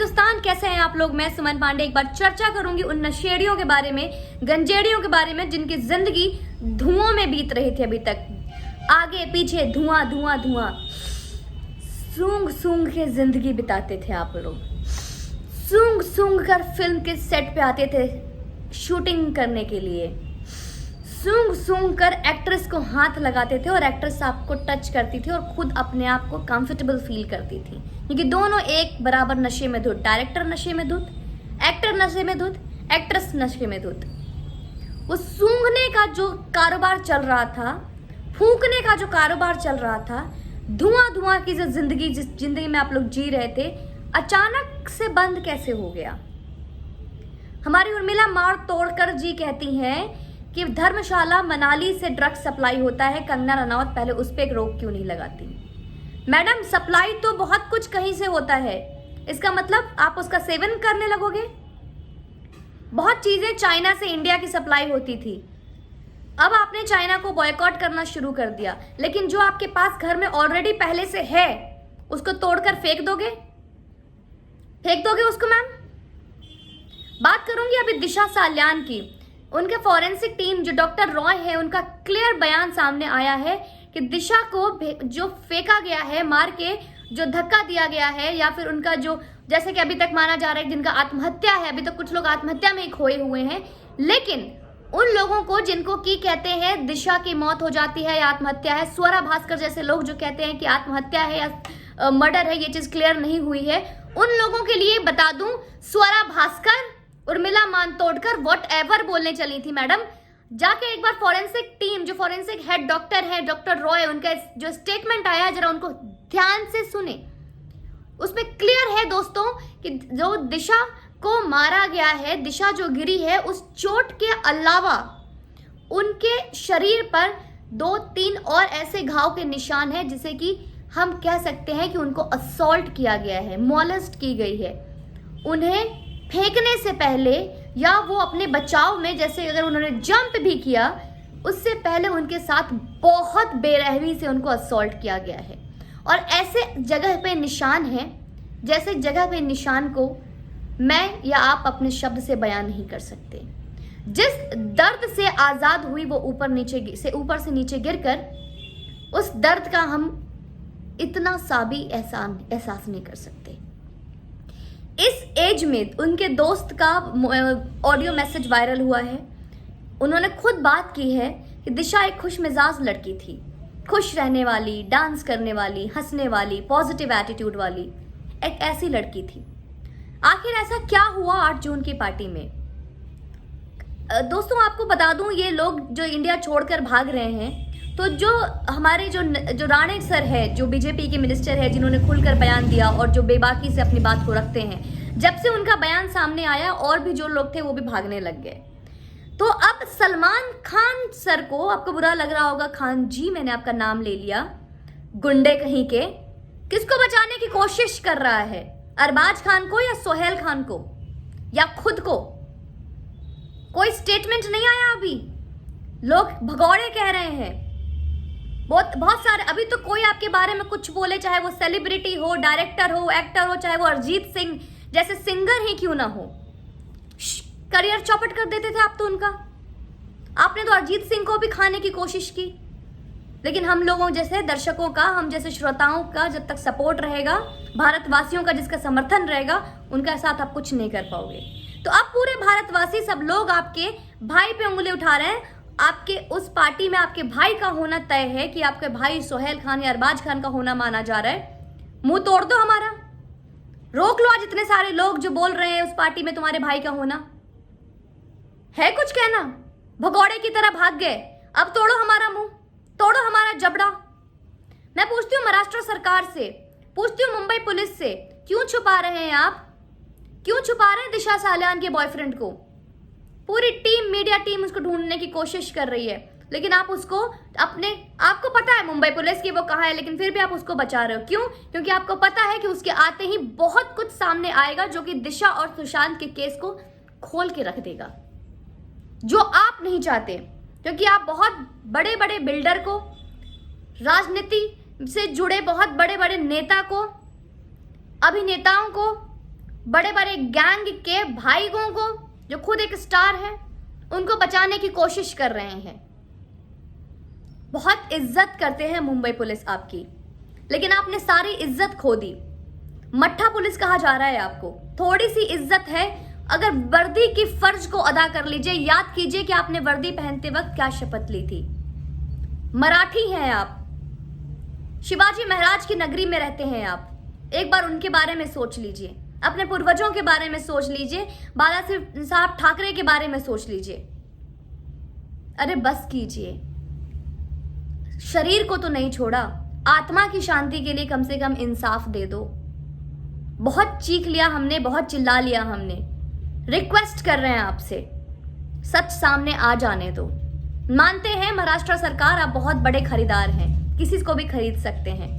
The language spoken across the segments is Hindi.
हिंदुस्तान, कैसे हैं आप लोग। मैं सुमन पांडे एक बार चर्चा करूंगी उन नशेड़ियों के बारे में, गंजेड़ियों के बारे में जिनकी जिंदगी धुओं में बीत रही थी अभी तक। आगे पीछे धुआं धुआं धुआं, सूंघ सूंघ के जिंदगी बिताते थे आप लोग। सूंघ सूंघ कर फिल्म के सेट पे आते थे शूटिंग करने के लिए। सूंघ सूंघ कर एक्ट्रेस को हाथ लगाते थे और एक्ट्रेस आपको टच करती थी और खुद अपने आप को कंफर्टेबल फील करती थी, क्योंकि दोनों एक बराबर नशे में धुत। डायरेक्टर नशे में धुत, एक्टर नशे में धुत, एक्ट्रेस नशे में धुत। वो सूंघने का जो कारोबार चल रहा था, फूंकने का जो कारोबार चल रहा था, धुआं धुआं की जो जिस जिंदगी में आप लोग जी रहे थे, अचानक से बंद कैसे हो गया। हमारी उर्मिला मार तोड़कर जी कहती हैं कि धर्मशाला मनाली से ड्रग्स सप्लाई होता है, कंगना रनौत पहले उस पर एक रोक क्यों नहीं लगाती। मैडम, सप्लाई तो बहुत कुछ कहीं से होता है, इसका मतलब आप उसका सेवन करने लगोगे। बहुत चीजें चाइना से इंडिया की सप्लाई होती थी, अब आपने चाइना को बॉयकॉट करना शुरू कर दिया, लेकिन जो आपके पास घर में ऑलरेडी पहले से है उसको तोड़कर फेंक दोगे उसको। मैम, बात करूंगी अभी दिशा साल्यान की। उनके फॉरेंसिक टीम जो डॉक्टर रॉय है, उनका क्लियर बयान सामने आया है कि दिशा को जो फेंका गया है, मार के जो धक्का दिया गया है, या फिर उनका जो, जैसे कि अभी तक माना जा रहा है जिनका आत्महत्या है, अभी तक कुछ लोग आत्महत्या में ही खोए हुए हैं, लेकिन उन लोगों को जिनको की कहते हैं दिशा की मौत हो जाती है या आत्महत्या है, स्वरा भास्कर जैसे लोग जो कहते हैं कि आत्महत्या है या मर्डर है, ये चीज क्लियर नहीं हुई है, उन लोगों के लिए बता दूं, स्वरा भास्कर उर्मिला मान तोड़कर व्हाटएवर बोलने चली थी। मैडम, जाके एक बार फॉरेंसिक टीम, जो फॉरेंसिक हेड डॉक्टर है डॉक्टर रॉय, उनका जो स्टेटमेंट आया है जरा उनको ध्यान से सुने। उसमें क्लियर है दोस्तों कि जो दिशा को मारा गया है, दिशा जो गिरी है, उस चोट के अलावा उनके शरीर पर 2-3 और ऐसे घाव के निशान हैं, जिसे कि हम कह सकते हैं कि उनको असॉल्ट किया गया है, मॉलेस्ट की गई है। उन्हें फेंकने से पहले या वो अपने बचाव में, जैसे अगर उन्होंने जंप भी किया, उससे पहले उनके साथ बहुत बेरहमी से उनको असॉल्ट किया गया है। और ऐसे जगह पे निशान हैं, जैसे जगह पे निशान को मैं या आप अपने शब्द से बयान नहीं कर सकते। जिस दर्द से आजाद हुई वो ऊपर से नीचे गिरकर, उस दर्द का हम इतना सा भी एहसास नहीं कर सकते। इस एज में उनके दोस्त का ऑडियो मैसेज वायरल हुआ है। उन्होंने खुद बात की है कि दिशा एक खुश मिजाज लड़की थी, खुश रहने वाली, डांस करने वाली, हंसने वाली, पॉजिटिव एटीट्यूड वाली एक ऐसी लड़की थी। आखिर ऐसा क्या हुआ 8 जून की पार्टी में। दोस्तों, आपको बता दूं, ये लोग जो इंडिया छोड़कर भाग रहे हैं, तो जो हमारे जो राणे सर है, जो बीजेपी के मिनिस्टर है, जिन्होंने खुलकर बयान दिया और जो बेबाकी से अपनी बात को रखते हैं, जब से उनका बयान सामने आया और भी जो लोग थे वो भी भागने लग गए। तो अब सलमान खान सर को, आपको बुरा लग रहा होगा, खान जी मैंने आपका नाम ले लिया, गुंडे कहीं के, किसको बचाने की कोशिश कर रहा है? अरबाज खान को या सोहेल खान को या खुद को? कोई स्टेटमेंट नहीं आया अभी, लोग भगौड़े कह रहे हैं बहुत सारे। अभी तो कोई आपके बारे में कुछ बोले, चाहे वो सेलिब्रिटी हो, डायरेक्टर हो, एक्टर हो, चाहे वो अरिजीत सिंह जैसे सिंगर ही क्यों ना हो, करियर चौपट कर देते थे आप तो उनका। आपने तो अरिजीत सिंह को भी खाने की कोशिश की, लेकिन हम लोगों जैसे दर्शकों का, हम जैसे श्रोताओं का जब तक सपोर्ट रहेगा, भारतवासियों का जिसका समर्थन रहेगा, उनका साथ आप कुछ नहीं कर पाओगे। तो अब पूरे भारतवासी सब लोग आपके भाई पे उंगली उठा रहे हैं। आपके उस पार्टी में आपके भाई का होना तय है कि आपके भाई सोहेल खान या अरबाज खान का होना माना जा रहा है। मुंह तोड़ दो हमारा, रोक लो आज इतने सारे लोग जो बोल रहे हैं उस पार्टी में तुम्हारे भाई का होना है। कुछ कहना, भगौड़े की तरह भाग गए, अब तोड़ो हमारा मुंह, तोड़ो हमारा जबड़ा। मैं पूछती हूँ महाराष्ट्र सरकार से, पूछती हूँ मुंबई पुलिस से, क्यों छुपा रहे हैं आप? क्यों छुपा रहे हैं दिशा साल्यान के बॉयफ्रेंड को? पूरी टीम, मीडिया टीम उसको ढूंढने की कोशिश कर रही है, लेकिन आप उसको आपको पता है मुंबई पुलिस की वो कहाँ है, लेकिन फिर भी आप उसको बचा रहे हो। क्यों? क्योंकि आपको पता है कि उसके आते ही बहुत कुछ सामने आएगा जो कि दिशा और सुशांत के केस को खोल के रख देगा, जो आप नहीं चाहते। क्योंकि आप बहुत बड़े बड़े बिल्डर को, राजनीति से जुड़े बहुत बड़े बड़े नेता को, अभिनेताओं को बड़े बड़े गैंग के भाइयों को जो खुद एक स्टार है उनको बचाने की कोशिश कर रहे हैं। बहुत इज्जत करते हैं मुंबई पुलिस आपकी, लेकिन आपने सारी इज्जत खो दी। मट्ठा पुलिस कहा जा रहा है आपको। थोड़ी सी इज्जत है, अगर वर्दी की फर्ज को अदा कर लीजिए। याद कीजिए कि आपने वर्दी पहनते वक्त क्या शपथ ली थी। मराठी हैं आप, शिवाजी महाराज की नगरी में रहते हैं आप। एक बार उनके बारे में सोच लीजिए, अपने पूर्वजों के बारे में सोच लीजिए, बाला साहब ठाकरे के बारे में सोच लीजिए। अरे बस कीजिए, शरीर को तो नहीं छोड़ा, आत्मा की शांति के लिए कम से कम इंसाफ दे दो। बहुत चीख लिया हमने, बहुत चिल्ला लिया हमने। रिक्वेस्ट कर रहे हैं आपसे, सच सामने आ जाने दो। मानते हैं महाराष्ट्र सरकार आप बहुत बड़े खरीदार हैं, किसी को भी खरीद सकते हैं।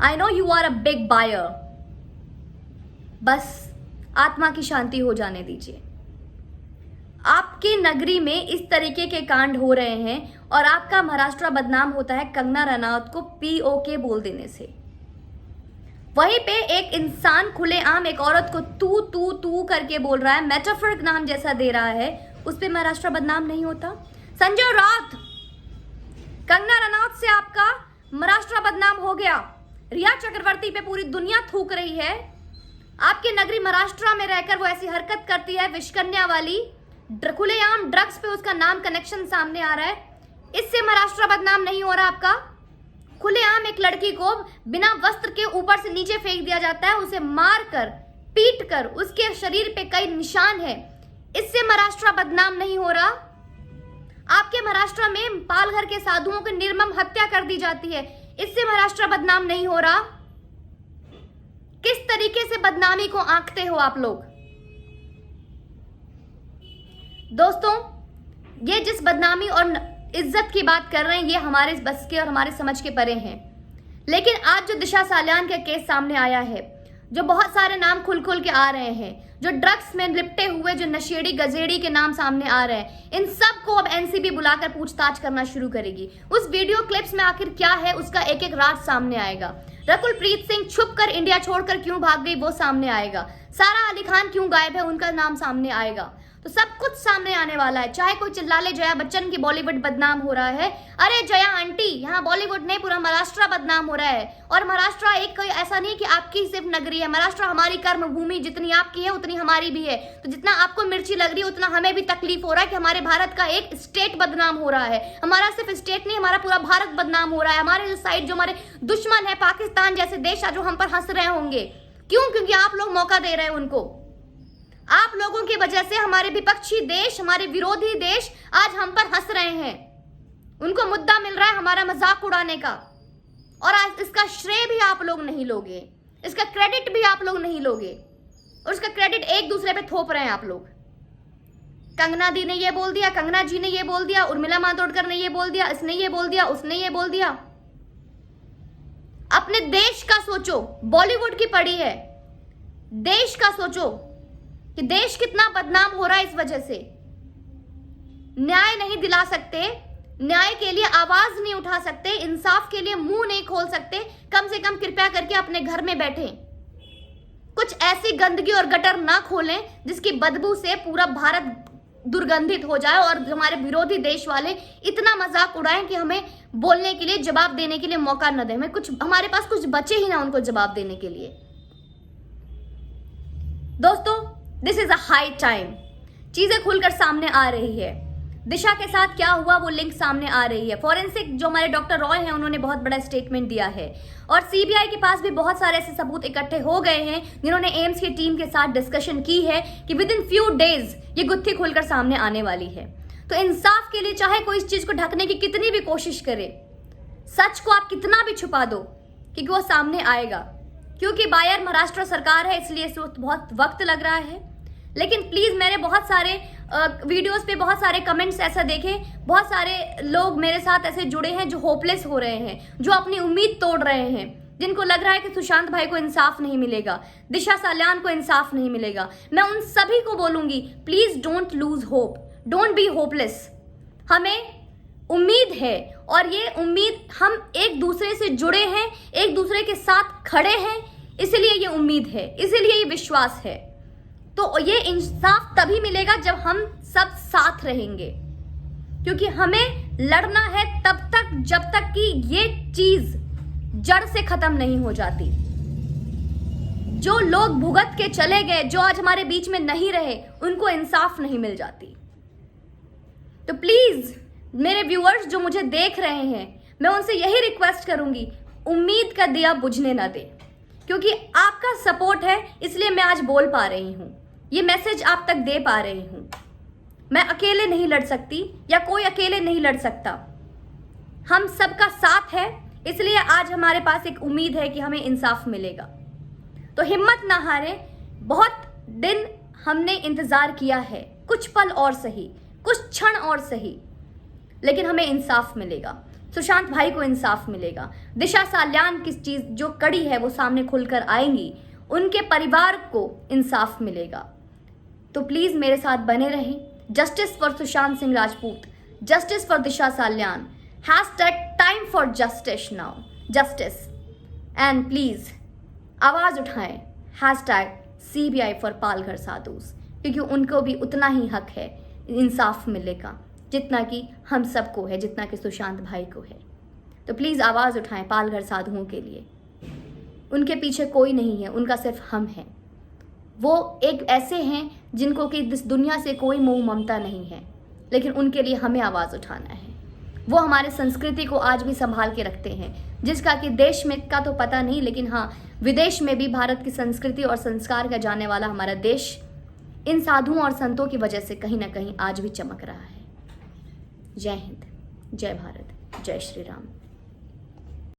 I know you are a big buyer. बस आत्मा की शांति हो जाने दीजिए। आपकी नगरी में इस तरीके के कांड हो रहे हैं और आपका महाराष्ट्र बदनाम होता है कंगना रनौत को पीओके बोल देने से। वहीं पे एक इंसान खुलेआम एक औरत को तू तू तू करके बोल रहा है, मेटाफर नाम जैसा दे रहा है, उस पे महाराष्ट्र बदनाम नहीं होता। संजय राउत, कंगना रनौत से आपका महाराष्ट्र बदनाम हो गया। रिया चक्रवर्ती पे पूरी दुनिया थूक रही है। आपकी नगरी महाराष्ट्र में रहकर वो ऐसी हरकत करती है विश्वकन्या वाली, खुलेआम ड्रग्स पे उसका नाम कनेक्शन सामने आ रहा है। इससे महाराष्ट्र बदनाम नहीं हो रहा आपका। खुलेआम एक लड़की को बिना वस्त्र के ऊपर से नीचे फेंक दिया जाता है, उसे मार कर पीट कर उसके शरीर पे कई निशान है। इससे महाराष्ट्र बदनाम नहीं हो रहा। आपके महाराष्ट्र में पालघर के साधुओं की निर्मम हत्या कर दी जाती है, इससे महाराष्ट्र बदनाम नहीं हो रहा। किस तरीके से बदनामी को आंकते हो आप लोग। दोस्तों, ये जिस बदनामी और इज्जत की बात कर रहे हैं ये हमारे बस के और हमारे समझ के परे हैं। लेकिन आज जो दिशा सालियान का केस सामने आया है, जो बहुत सारे नाम खुल खुल के आ रहे हैं, जो ड्रग्स में लिपटे हुए जो नशेड़ी गजेड़ी के नाम सामने आ रहे हैं, इन सब को अब एनसीबी बुलाकर पूछताछ करना शुरू करेगी। उस वीडियो क्लिप्स में आखिर क्या है उसका एक एक राज सामने आएगा। रकुलप्रीत सिंह छुपकर इंडिया छोड़कर क्यों भाग गई वो सामने आएगा। सारा अली खान क्यों गायब है उनका नाम सामने आएगा। तो सब कुछ सामने आने वाला है। चाहे कोई चिल्ला ले जया बच्चन की बॉलीवुड बदनाम हो रहा है, अरे जया आंटी यहाँ बॉलीवुड नहीं पूरा महाराष्ट्र बदनाम हो रहा है। और महाराष्ट्र एक कोई ऐसा नहीं कि आपकी सिर्फ नगरी है, महाराष्ट्र हमारी कर्म भूमि, जितनी आपकी है उतनी हमारी भी है। तो जितना आपको मिर्ची लग रही है उतना हमें भी तकलीफ हो रहा है कि हमारे भारत का एक स्टेट बदनाम हो रहा है। हमारा सिर्फ स्टेट नहीं, हमारा पूरा भारत बदनाम हो रहा है। हमारे जो साइड जो हमारे दुश्मन है पाकिस्तान जैसे देश जो हम पर हंस रहे होंगे, क्यों? क्योंकि आप लोग मौका दे रहे हैं उनको। आप लोगों की वजह से हमारे विपक्षी देश, हमारे विरोधी देश आज हम पर हंस रहे हैं। उनको मुद्दा मिल रहा है हमारा मजाक उड़ाने का, और आज इसका श्रेय भी आप लोग नहीं लोगे, इसका क्रेडिट भी आप लोग नहीं लोगे, और इसका क्रेडिट एक दूसरे पे थोप रहे हैं आप लोग। कंगना दी ने ये बोल दिया, कंगना जी ने ये बोल दिया, उर्मिला मातोंडकर ने ये बोल दिया, इसने ये बोल दिया, उसने ये बोल दिया। अपने देश का सोचो, बॉलीवुड की पड़ी है, देश का सोचो कि देश कितना बदनाम हो रहा है इस वजह से। न्याय नहीं दिला सकते, न्याय के लिए आवाज नहीं उठा सकते, इंसाफ के लिए मुंह नहीं खोल सकते, कम से कम कृपया करके अपने घर में बैठें। कुछ ऐसी गंदगी और गटर ना खोलें जिसकी बदबू से पूरा भारत दुर्गंधित हो जाए और हमारे विरोधी देश वाले इतना मजाक उड़ाएं कि हमें बोलने के लिए, जवाब देने के लिए मौका न दें। हमारे पास कुछ बचे ही ना उनको जवाब देने के लिए। दोस्तों, this is a high time. चीजें खुलकर सामने आ रही है। दिशा के साथ क्या हुआ वो लिंक सामने आ रही है। फॉरेंसिक जो हमारे डॉक्टर रॉय हैं उन्होंने बहुत बड़ा स्टेटमेंट दिया है, और सीबीआई के पास भी बहुत सारे ऐसे सबूत इकट्ठे हो गए हैं जिन्होंने एम्स की टीम के साथ डिस्कशन की है कि विद इन फ्यू डेज ये गुत्थी खुलकर सामने आने वाली है। तो इंसाफ के लिए चाहे कोई इस चीज को ढकने की कितनी भी कोशिश करे, सच को आप कितना भी छुपा दो, क्योंकि वो सामने आएगा। क्योंकि बायर महाराष्ट्र सरकार है इसलिए इस वक्त बहुत वक्त लग रहा है। लेकिन प्लीज, मैंने बहुत सारे वीडियोस पे बहुत सारे कमेंट्स ऐसा देखे, बहुत सारे लोग मेरे साथ ऐसे जुड़े हैं जो होपलेस हो रहे हैं, जो अपनी उम्मीद तोड़ रहे हैं, जिनको लग रहा है कि सुशांत भाई को इंसाफ नहीं मिलेगा, दिशा सालियान को इंसाफ नहीं मिलेगा। मैं उन सभी को बोलूंगी, please don't lose hope, don't be hopeless. हमें उम्मीद है, और ये उम्मीद हम एक दूसरे से जुड़े हैं, एक दूसरे के साथ खड़े हैं, इसलिए ये उम्मीद है, इसीलिए ये विश्वास है। तो ये इंसाफ तभी मिलेगा जब हम सब साथ रहेंगे, क्योंकि हमें लड़ना है तब तक जब तक कि ये चीज जड़ से खत्म नहीं हो जाती। जो लोग भुगत के चले गए, जो आज हमारे बीच में नहीं रहे, उनको इंसाफ नहीं मिल जाती। तो प्लीज मेरे व्यूअर्स जो मुझे देख रहे हैं, मैं उनसे यही रिक्वेस्ट करूंगी, उम्मीद का दिया बुझने ना दे, क्योंकि आपका सपोर्ट है इसलिए मैं आज बोल पा रही हूं, ये मैसेज आप तक दे पा रही हूं। मैं अकेले नहीं लड़ सकती या कोई अकेले नहीं लड़ सकता, हम सबका साथ है, इसलिए आज हमारे पास एक उम्मीद है कि हमें इंसाफ मिलेगा। तो हिम्मत ना हारे, बहुत दिन हमने इंतजार किया है, कुछ पल और सही, कुछ क्षण और सही, लेकिन हमें इंसाफ मिलेगा। सुशांत भाई को इंसाफ मिलेगा, दिशा साल्यान की चीज जो कड़ी है वो सामने खुलकर आएंगी, उनके परिवार को इंसाफ मिलेगा। तो प्लीज मेरे साथ बने रहें। Justice for Sushant Singh Rajput, justice for Disha Salian, #time for justice now, justice, and please आवाज उठाएं, #CBI फॉर पालघर साधुस, क्योंकि उनको भी उतना ही हक है इंसाफ मिलेगा जितना कि हम सबको है, जितना कि सुशांत भाई को है। तो प्लीज आवाज उठाएं पालघर साधुओं के लिए, उनके पीछे कोई नहीं है, उनका सिर्फ हम हैं। वो एक ऐसे हैं जिनको कि इस दुनिया से कोई मोह ममता नहीं है, लेकिन उनके लिए हमें आवाज उठाना है। वो हमारे संस्कृति को आज भी संभाल के रखते हैं, जिसका कि देश में का तो पता नहीं, लेकिन हाँ विदेश में भी भारत की संस्कृति और संस्कार का जाने वाला हमारा देश इन साधुओं और संतों की वजह से कहीं ना कहीं आज भी चमक रहा है। जय हिंद, जय भारत, जय श्री राम।